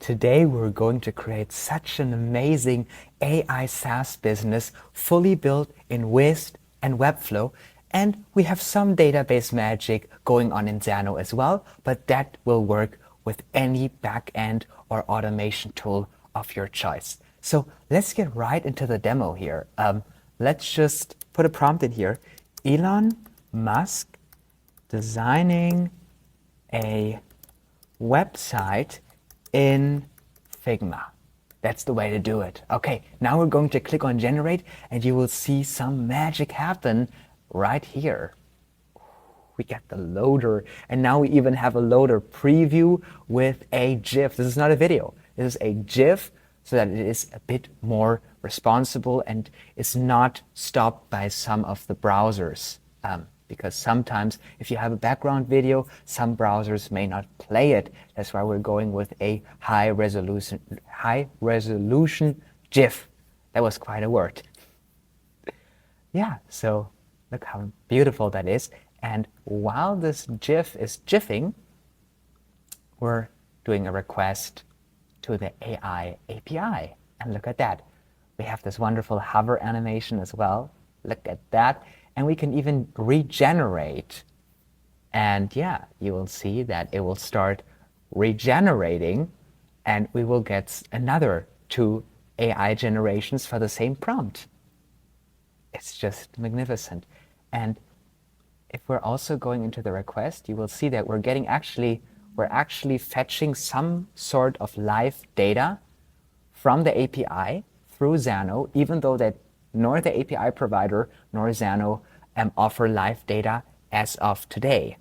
Today we're going to create such an amazing AI SaaS business fully built in Wized and Webflow, and we have some database magic going on in Xano as well, but that will work with any backend or automation tool of your choice. So let's get right into the demo here. Let's just put a prompt in here. Elon Musk designing a website in Figma. That's the way to do it. Okay, now we're going to click on generate and you will see some magic happen right here. We get the loader, and now we even have a loader preview with a GIF. This is not a video, this is a GIF, so that it is a bit more responsible and it's not stopped by some of the browsers. Because sometimes if you have a background video, some browsers may not play it. That's why we're going with a high resolution GIF. That was quite a word. Yeah, so look how beautiful that is. And while this GIF is GIFing, we're doing a request to the AI API. And look at that. We have this wonderful hover animation as well. Look at that. And we can even regenerate. And yeah, you will see that it will start regenerating and we will get another 2 AI generations for the same prompt. It's just magnificent. And if we're also going into the request, you will see that we're actually fetching some sort of live data from the API through Xano, even though that nor the API provider nor Xano offer live data as of today.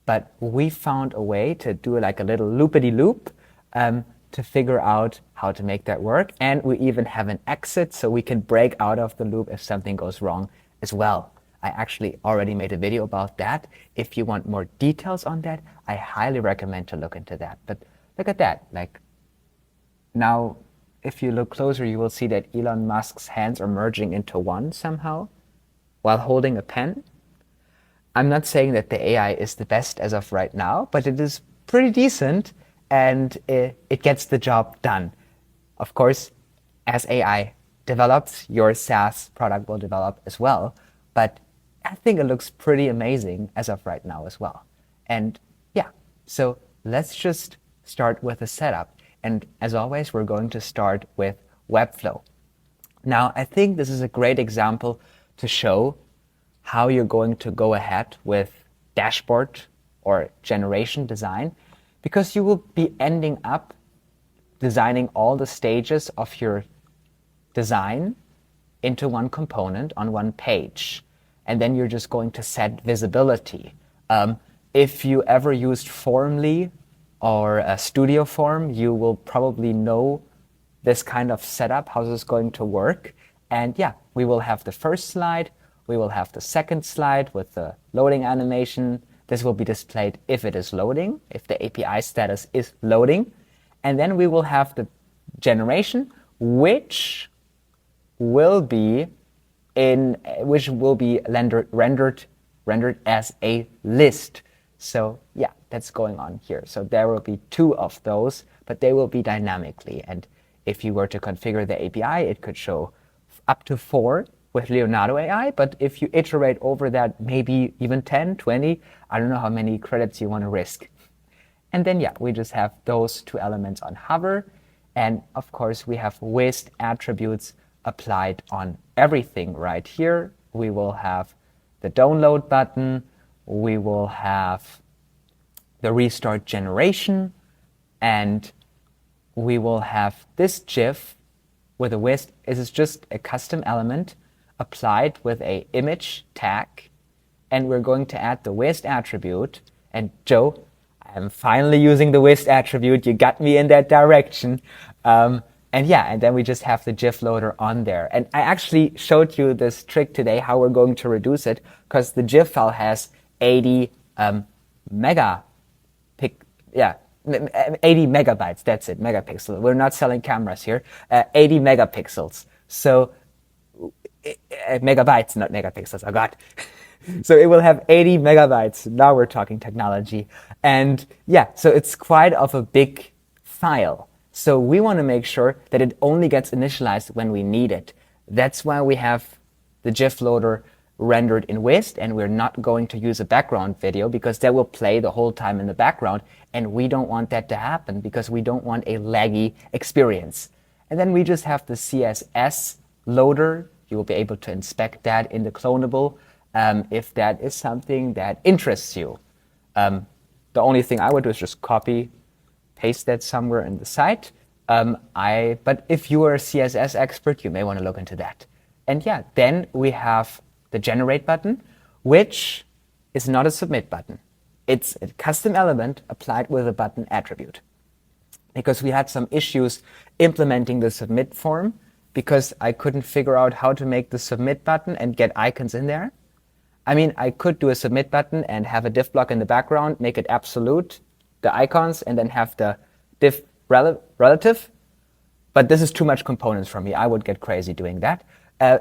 But we found a way to do like a little loopity-loop to figure out how to make that work. And we even have an exit so we can break out of the loop if something goes wrong as well. I actually already made a video about that. If you want more details on that, I highly recommend to look into that. But look at that. Like now, if you look closer, you will see that Elon Musk's hands are merging into one somehow while holding a pen. I'm not saying that the AI is the best as of right now, but it is pretty decent and it gets the job done. Of course, as AI develops, your SaaS product will develop as well. But I think it looks pretty amazing as of right now as well. And yeah, so let's just start with the setup. And as always, we're going to start with Webflow. Now, I think this is a great example to show how you're going to go ahead with dashboard or generation design, because you will be ending up designing all the stages of your design into one component on one page. And then you're just going to set visibility. If you ever used Formly or a Studio Form, you will probably know this kind of setup, how this is going to work. And yeah, we will have the first slide, we will have the second slide with the loading animation. This will be displayed if it is loading, if the API status is loading. And then we will have the generation, which will be rendered as a list. So yeah, that's going on here. So there will be 2 of those, but they will be dynamically. And if you were to configure the API, it could show up to 4 with Leonardo AI. But if you iterate over that, maybe even 10, 20, I don't know how many credits you want to risk. And then yeah, we just have those 2 elements on hover. And of course, we have Wized attributes applied on everything right here. We will have the download button, we will have the restart generation, and we will have this GIF with a Wized. This is just a custom element applied with a image tag, and we're going to add the Wized attribute. And Joe, I'm finally using the Wized attribute. You got me in that direction. And yeah, and then we just have the GIF loader on there. And I actually showed you this trick today, how we're going to reduce it, because the GIF file has 80 megabytes, that's it, megapixel. We're not selling cameras here. 80 megapixels. So, megabytes, not megapixels, oh God. So it will have 80 megabytes. Now we're talking technology. And yeah, so it's quite of a big file. So we want to make sure that it only gets initialized when we need it. That's why we have the GIF loader rendered in Wized, and we're not going to use a background video because that will play the whole time in the background, and we don't want that to happen because we don't want a laggy experience. And then we just have the CSS loader. You will be able to inspect that in the Clonable if that is something that interests you. The only thing I would do is just copy, paste that somewhere in the site. But if you are a CSS expert, you may want to look into that. And yeah, then we have the generate button, which is not a submit button. It's a custom element applied with a button attribute. Because we had some issues implementing the submit form because I couldn't figure out how to make the submit button and get icons in there. I mean, I could do a submit button and have a div block in the background, make it absolute, the icons, and then have the div relative. But this is too much components for me. I would get crazy doing that.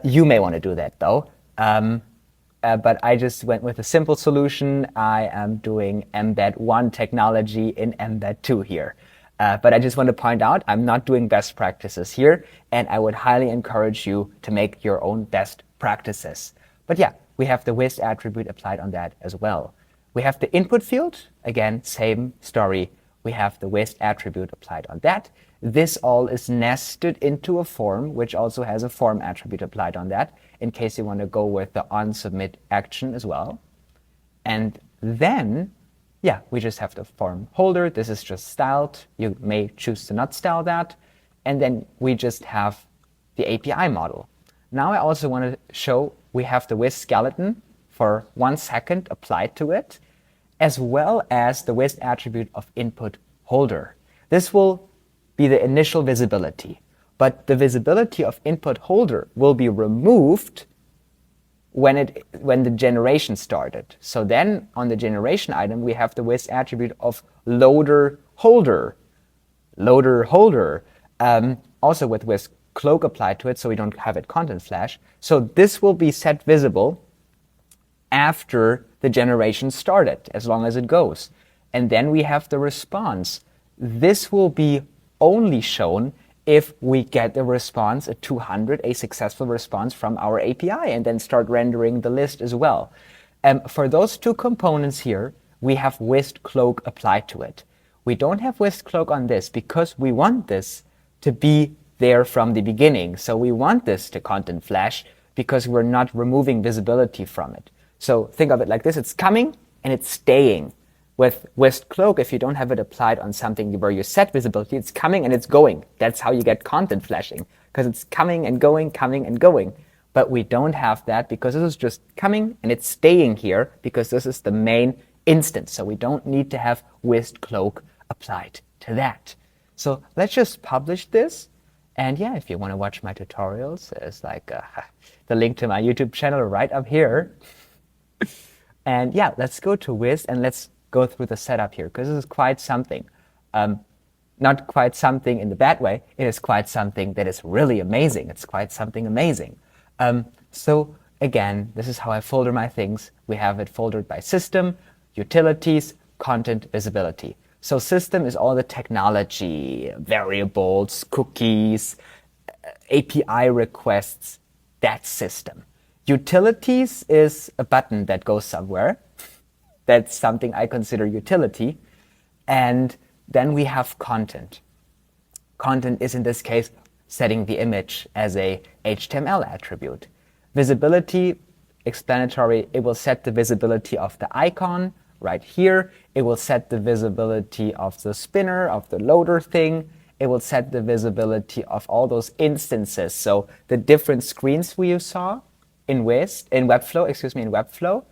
You may want to do that though. But I just went with a simple solution. I am doing embed 1 technology in embed 2 here. But I just want to point out, I'm not doing best practices here, and I would highly encourage you to make your own best practices. But yeah, we have the Wized attribute applied on that as well. We have the input field, again, same story. We have the Wized attribute applied on that. This all is nested into a form, which also has a form attribute applied on that, in case you want to go with the onSubmit action as well. And then, yeah, we just have the form holder. This is just styled. You may choose to not style that. And then we just have the API model. Now I also want to show we have the Wized skeleton for 1 second applied to it, as well as the Wized attribute of input holder. This will be the initial visibility, but the visibility of input holder will be removed when the generation started. So then on the generation item, we have the Wized attribute of loader holder, also with Wized cloak applied to it, so we don't have it content flash. So this will be set visible after the generation started, as long as it goes. And then we have the response. This will be only shown if we get a response, a 200, a successful response from our API, and then start rendering the list as well. For those 2 components here, we have Wized cloak applied to it. We don't have Wized cloak on this because we want this to be there from the beginning. So we want this to content flash because we're not removing visibility from it. So think of it like this. It's coming and it's staying. With Wized cloak, if you don't have it applied on something where you set visibility, it's coming and it's going. That's how you get content flashing, because it's coming and going, coming and going. But we don't have that because this is just coming and it's staying here because this is the main instance. So we don't need to have Wized cloak applied to that. So let's just publish this. And yeah, if you want to watch my tutorials, there's like the link to my YouTube channel right up here. And yeah, let's go to Wized and let's go through the setup here, because this is quite something. Not quite something in the bad way. It is quite something that is really amazing. It's quite something amazing. So again, this is how I folder my things. We have it foldered by system, utilities, content, visibility. So system is all the technology, variables, cookies, API requests. That's system. Utilities is a button that goes somewhere. That's something I consider utility. And then we have content. Content is in this case setting the image as a HTML attribute. Visibility, explanatory, it will set the visibility of the icon right here. It will set the visibility of the spinner, of the loader thing. It will set the visibility of all those instances. So the different screens we saw in Webflow,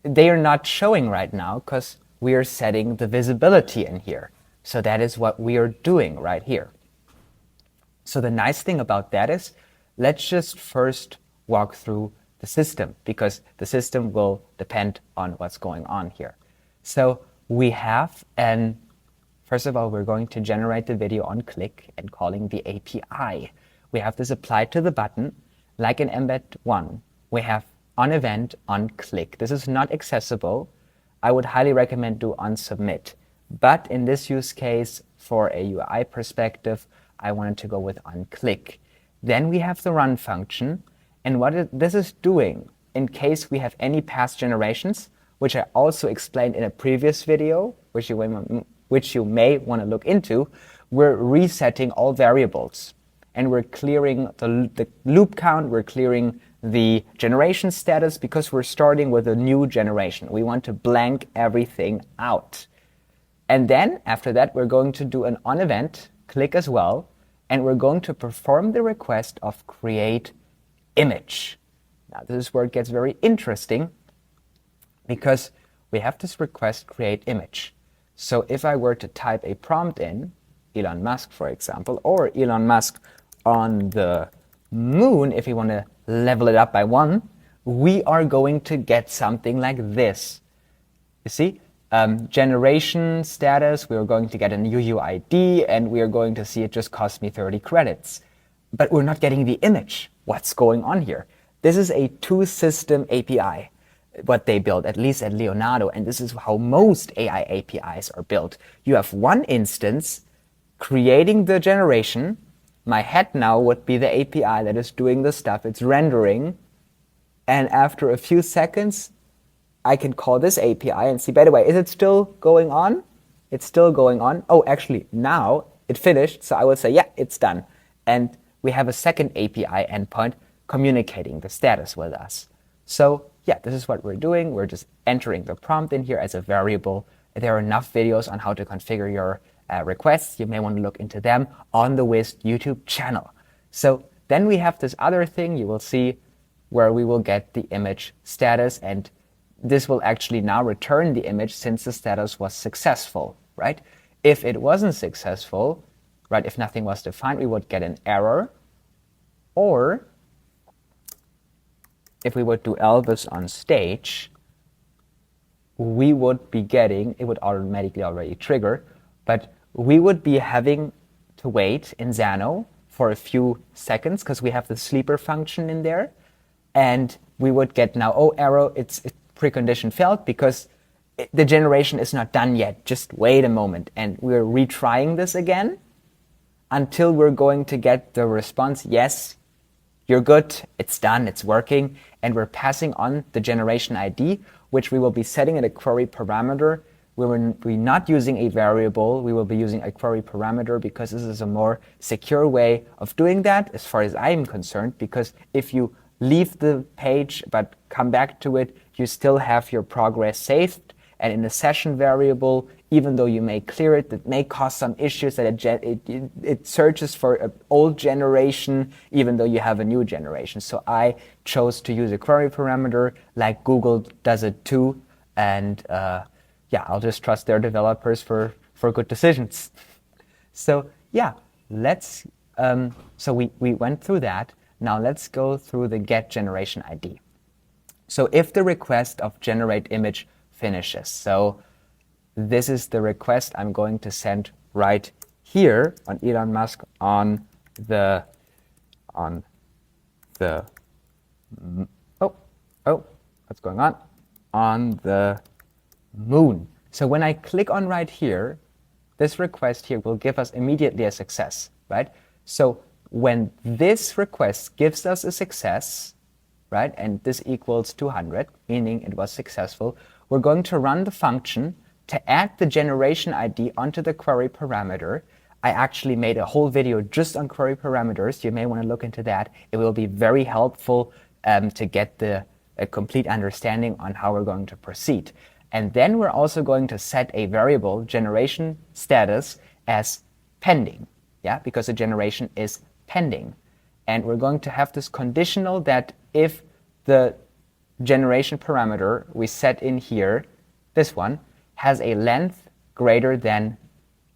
they are not showing right now because we are setting the visibility in here. So that is what we are doing right here. So the nice thing about that is, let's just first walk through the system, because the system will depend on what's going on here. So we have first of all, we're going to generate the video on click and calling the API. We have this applied to the button, like in embed 1. We have on event on click. This is not accessible. I would highly recommend do on submit. But in this use case, for a UI perspective, I wanted to go with onClick. Then we have the run function. And what this is doing, in case we have any past generations, which I also explained in a previous video, which you may want to look into, we're resetting all variables. And we're clearing the loop count, we're clearing the generation status, because we're starting with a new generation. We want to blank everything out. And then after that, we're going to do an onEvent click as well, and we're going to perform the request of create image. Now this is where it gets very interesting, because we have this request create image. So if I were to type a prompt in, Elon Musk, for example, or Elon Musk on the moon, if we want to level it up by 1, we are going to get something like this. You see, generation status, we are going to get a new UID, and we are going to see it just cost me 30 credits. But we're not getting the image. What's going on here? This is a two-system API, what they build, at least at Leonardo, and this is how most AI APIs are built. You have one instance creating the generation. My head now would be the API that is doing the stuff, it's rendering, and after a few seconds, I can call this API and see, by the way, is it still going on? It's still going on. Oh, actually, now it finished, so I would say, yeah, it's done. And we have a second API endpoint communicating the status with us. So yeah, this is what we're doing. We're just entering the prompt in here as a variable. There are enough videos on how to configure your requests. You may want to look into them on the Wized YouTube channel. So then we have this other thing you will see where we will get the image status, and this will actually now return the image since the status was successful, right? If it wasn't successful, right, if nothing was defined, we would get an error. Or if we would do Elvis on stage, we would be getting, it would automatically already trigger, but we would be having to wait in Xano for a few seconds because we have the sleeper function in there. And we would get now, oh, error, it's precondition failed because the generation is not done yet. Just wait a moment. And we're retrying this again until we're going to get the response, yes, you're good, it's done, it's working. And we're passing on the generation ID, which we will be setting in a query parameter. We will be not using a variable, we will be using a query parameter because this is a more secure way of doing that as far as I'm concerned, because if you leave the page but come back to it, you still have your progress saved. And in a session variable, even though you may clear it, that may cause some issues that it searches for an old generation, even though you have a new generation. So I chose to use a query parameter like Google does it too. And yeah, I'll just trust their developers for good decisions. So yeah, let's, so we went through that. Now let's go through the get generation ID. So if the request of generate image finishes, so this is the request I'm going to send right here on Elon Musk on the what's going on? On the moon. So when I click on right here, this request here will give us immediately a success, right? So when this request gives us a success, right, and this equals 200, meaning it was successful, we're going to run the function to add the generation ID onto the query parameter. I actually made a whole video just on query parameters. You may want to look into that. It will be very helpful to get a complete understanding on how we're going to proceed. And then we're also going to set a variable generation status as pending, yeah, because the generation is pending. And we're going to have this conditional that if the generation parameter we set in here, this one, has a length greater than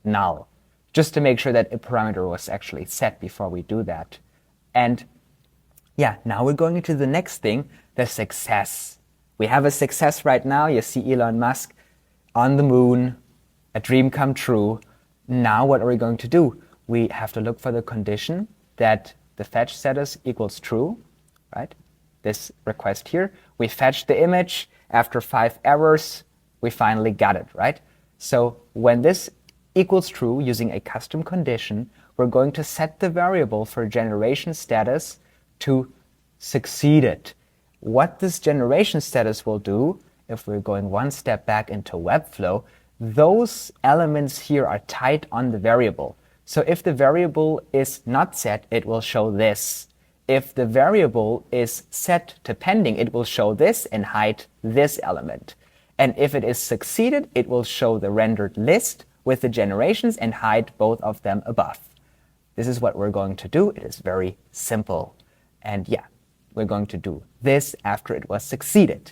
null, just to make sure that a parameter was actually set before we do that. And yeah, now we're going into the next thing, the success. We have a success right now. You see Elon Musk on the moon, a dream come true. Now what are we going to do? We have to look for the condition that the fetch status equals true, right? This request here. We fetched the image. After 5 errors, we finally got it, right? So when this equals true using a custom condition, we're going to set the variable for generation status to succeeded. What this generation status will do, if we're going one step back into Webflow, those elements here are tied on the variable. So if the variable is not set, it will show this. If the variable is set to pending, it will show this and hide this element. And if it is succeeded, it will show the rendered list with the generations and hide both of them above. This is what we're going to do. It is very simple. And yeah, we're going to do this after it was succeeded.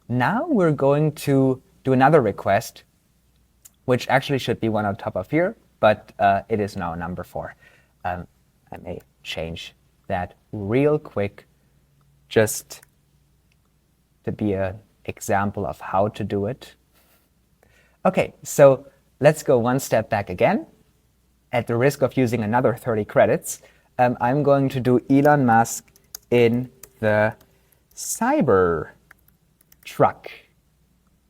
Now we're going to do another request, which actually should be one on top of here, but it is now number 4. I may change that real quick just to be an example of how to do it. Okay, so let's go one step back again. At the risk of using another 30 credits, I'm going to do Elon Musk in the Cyber Truck.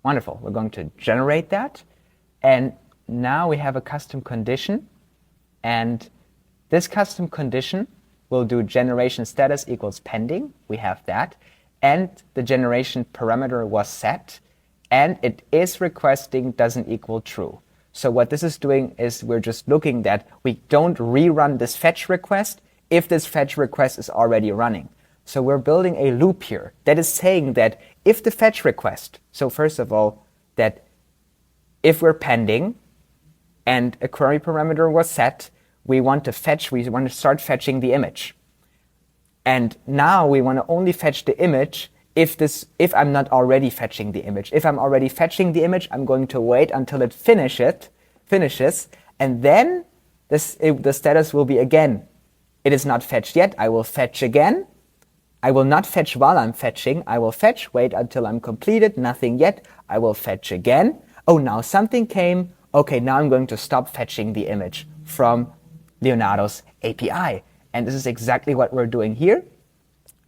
Wonderful. We're going to generate that. And now we have a custom condition. And this custom condition will do generation status equals pending. We have that. And the generation parameter was set. And it is requesting doesn't equal true. So what this is doing is we're just looking that we don't rerun this fetch request if this fetch request is already running. So we're building a loop here that is saying that if the fetch request, so first of all, that if we're pending and a query parameter was set, we want to start fetching the image. And now we want to only fetch the image if I'm not already fetching the image. If I'm already fetching the image, I'm going to wait until it finishes, and then the status will be again, it is not fetched yet, I will fetch again. I will not fetch while I'm fetching, I will fetch, wait until I'm completed, nothing yet, I will fetch again. Oh, now something came, okay, now I'm going to stop fetching the image from Leonardo's API. And this is exactly what we're doing here.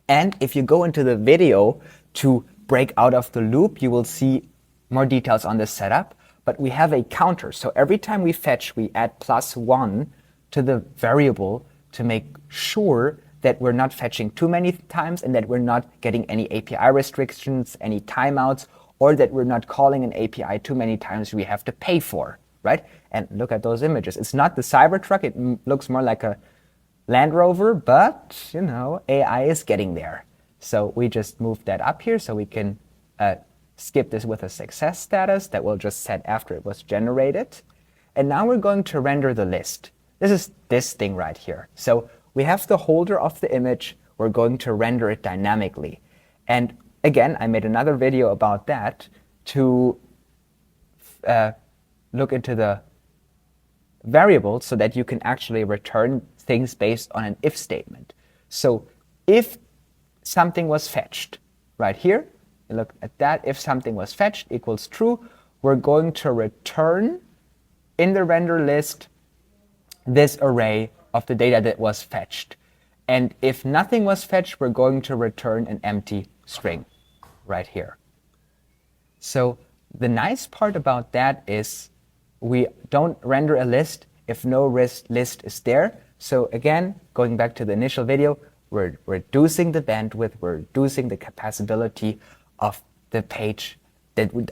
And if you go into the video to break out of the loop, you will see more details on this setup. But we have a counter. So every time we fetch, we add +1 to the variable to make sure that we're not fetching too many times and that we're not getting any API restrictions, any timeouts, or that we're not calling an API too many times we have to pay for, right? And look at those images. It's not the Cybertruck. It looks more like a Land Rover, but, you know, AI is getting there. So we just moved that up here so we can skip this with a success status that we'll just set after it was generated. And now we're going to render the list. This is this thing right here. So we have the holder of the image. We're going to render it dynamically. And again, I made another video about that to look into the variables so that you can actually return things based on an if statement. So if something was fetched, right here, you look at that, if something was fetched equals true, we're going to return in the render list this array of the data that was fetched. And if nothing was fetched, we're going to return an empty string right here. So the nice part about that is we don't render a list if no list is there. So again, going back to the initial video, we're reducing the bandwidth, we're reducing the capacity of the page,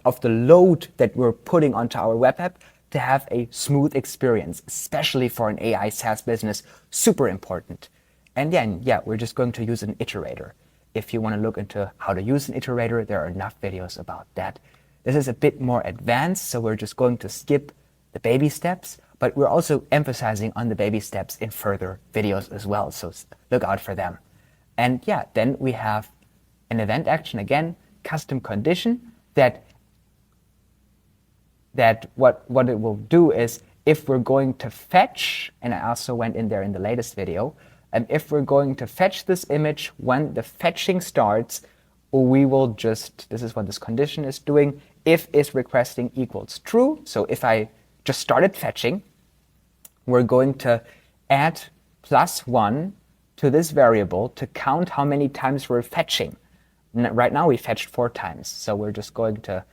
of the load that we're putting onto our web app to have a smooth experience, especially for an AI SaaS business, super important. And then, yeah, we're just going to use an iterator. If you want to look into how to use an iterator, there are enough videos about that. This is a bit more advanced, so we're just going to skip the baby steps, but we're also emphasizing on the baby steps in further videos as well, so look out for them. And yeah, then we have an event action, again, custom condition, that what it will do is if we're going to fetch, and I also went in there in the latest video, and if we're going to fetch this image when the fetching starts, we will just, this is what this condition is doing, if is requesting equals true. So if I just started fetching, we're going to add +1 to this variable to count how many times we're fetching. Right now we fetched 4 times, so we're just going to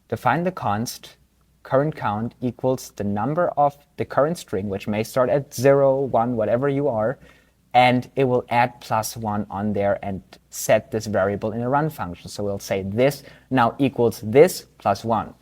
define the const current count equals the number of the current string, which may start at 0, 1, whatever you are, and it will add +1 on there and set this variable in a run function. So we'll say this now equals this plus 1.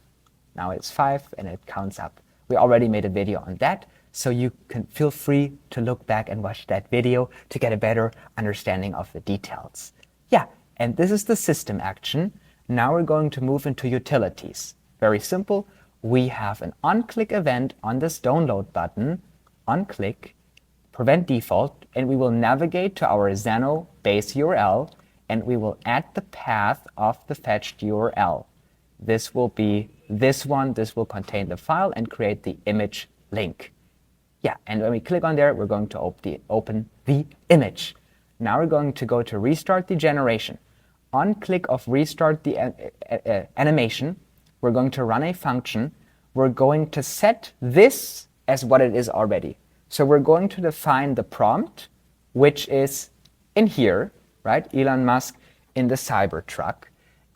Now it's 5 and it counts up. We already made a video on that, so you can feel free to look back and watch that video to get a better understanding of the details. Yeah, and this is the system action. Now we're going to move into utilities. Very simple. We have an onClick event on this download button, onClick, prevent default, and we will navigate to our Xano base URL, and we will add the path of the fetched URL. This will be this one. This will contain the file and create the image link. Yeah, and when we click on there, we're going to open the image. Now we're going to go to restart the generation. On click of restart the animation, we're going to run a function. We're going to set this as what it is already. So we're going to define the prompt, which is in here, right? Elon Musk in the Cybertruck.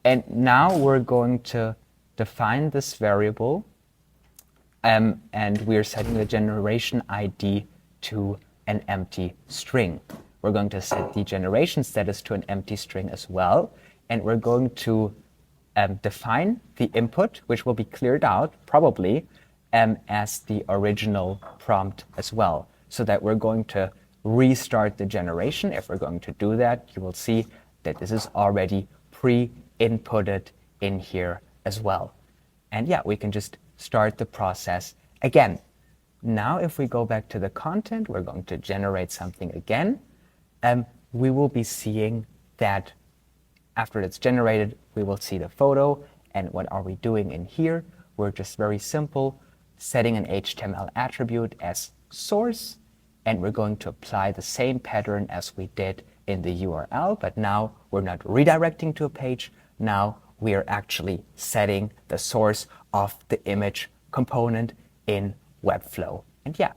And now we're going to define this variable, and we're setting the generation ID to an empty string. We're going to set the generation status to an empty string as well, and we're going to define the input, which will be cleared out probably as the original prompt as well, so that we're going to restart the generation. If we're going to do that, you will see that this is already pre-inputted in here as well. And yeah, we can just start the process again. Now, if we go back to the content, we're going to generate something again. We will be seeing that after it's generated, we will see the photo. And what are we doing in here? We're just very simple, setting an HTML attribute as source, and we're going to apply the same pattern as we did in the URL, but now we're not redirecting to a page. Now we are actually setting the source of the image component in Webflow. And yeah,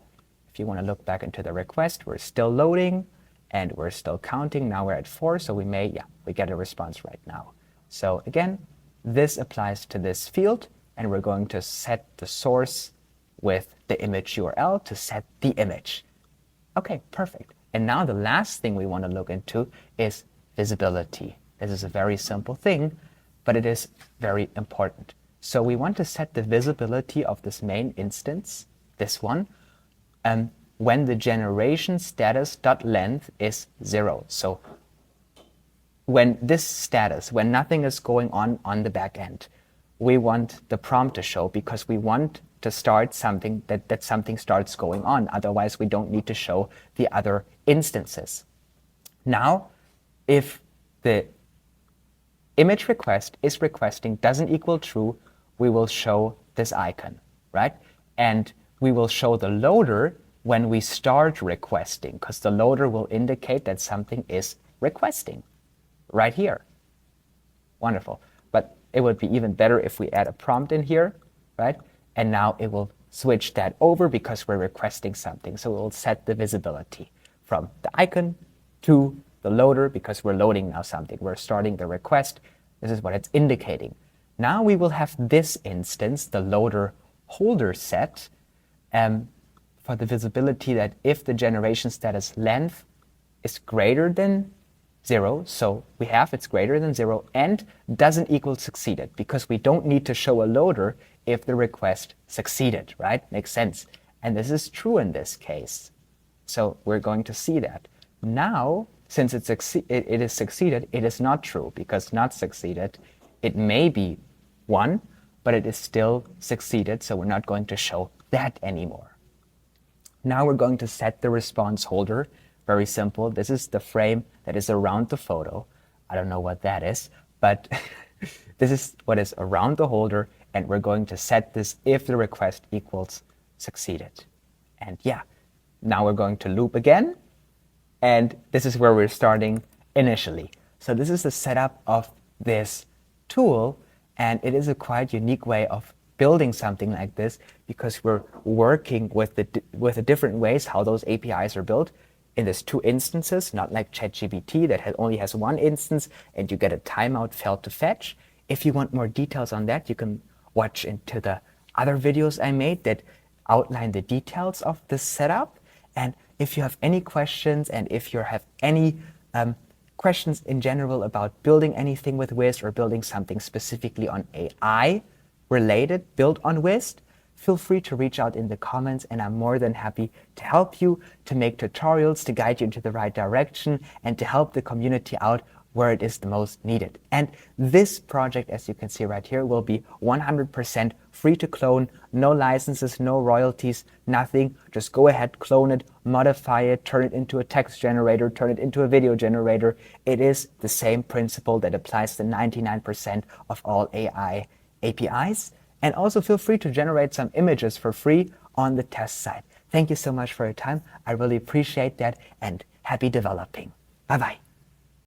if you want to look back into the request, we're still loading and we're still counting. Now we're at 4, so we get a response right now. So again, this applies to this field, and we're going to set the source with the image URL to set the image. Okay, perfect. And now the last thing we want to look into is visibility. This is a very simple thing, but it is very important. So we want to set the visibility of this main instance, this one, when the generation status.length is 0. So when this status, when nothing is going on the back end, we want the prompt to show, because we want to start something, that something starts going on. Otherwise, we don't need to show the other instances. Now, if the image request is requesting doesn't equal true, we will show this icon, right? And we will show the loader when we start requesting, because the loader will indicate that something is requesting right here. Wonderful. But it would be even better if we add a prompt in here, right? And now it will switch that over because we're requesting something. So it will set the visibility from the icon to the loader, because we're loading now something. We're starting the request. This is what it's indicating. Now we will have this instance, the loader holder set, for the visibility that if the generation status length is greater than 0, so we have it's greater than 0 and doesn't equal succeeded, because we don't need to show a loader if the request succeeded, right? Makes sense. And this is true in this case. So we're going to see that. Now, since it is succeeded, it is not true, because not succeeded, it may be 1, but it is still succeeded, so we're not going to show that anymore. Now we're going to set the response holder. Very simple. This is the frame that is around the photo. I don't know what that is, but this is what is around the holder, and we're going to set this if the request equals succeeded. And yeah, now we're going to loop again, and this is where we're starting initially. So this is the setup of this tool, and it is a quite unique way of building something like this, because we're working with the different ways how those APIs are built. In this 2 instances, not like ChatGPT that only has 1 instance and you get a timeout failed to fetch. If you want more details on that, you can watch into the other videos I made that outline the details of this setup. And if you have any questions, and if you have any questions in general about building anything with Wized or building something specifically on AI related built on Wized, feel free to reach out in the comments, and I'm more than happy to help you, to make tutorials, to guide you into the right direction, and to help the community out where it is the most needed. And this project, as you can see right here, will be 100% free to clone, no licenses, no royalties, nothing. Just go ahead, clone it, modify it, turn it into a text generator, turn it into a video generator. It is the same principle that applies to 99% of all AI APIs. And also feel free to generate some images for free on the test site. Thank you so much for your time. I really appreciate that, and happy developing. Bye-bye.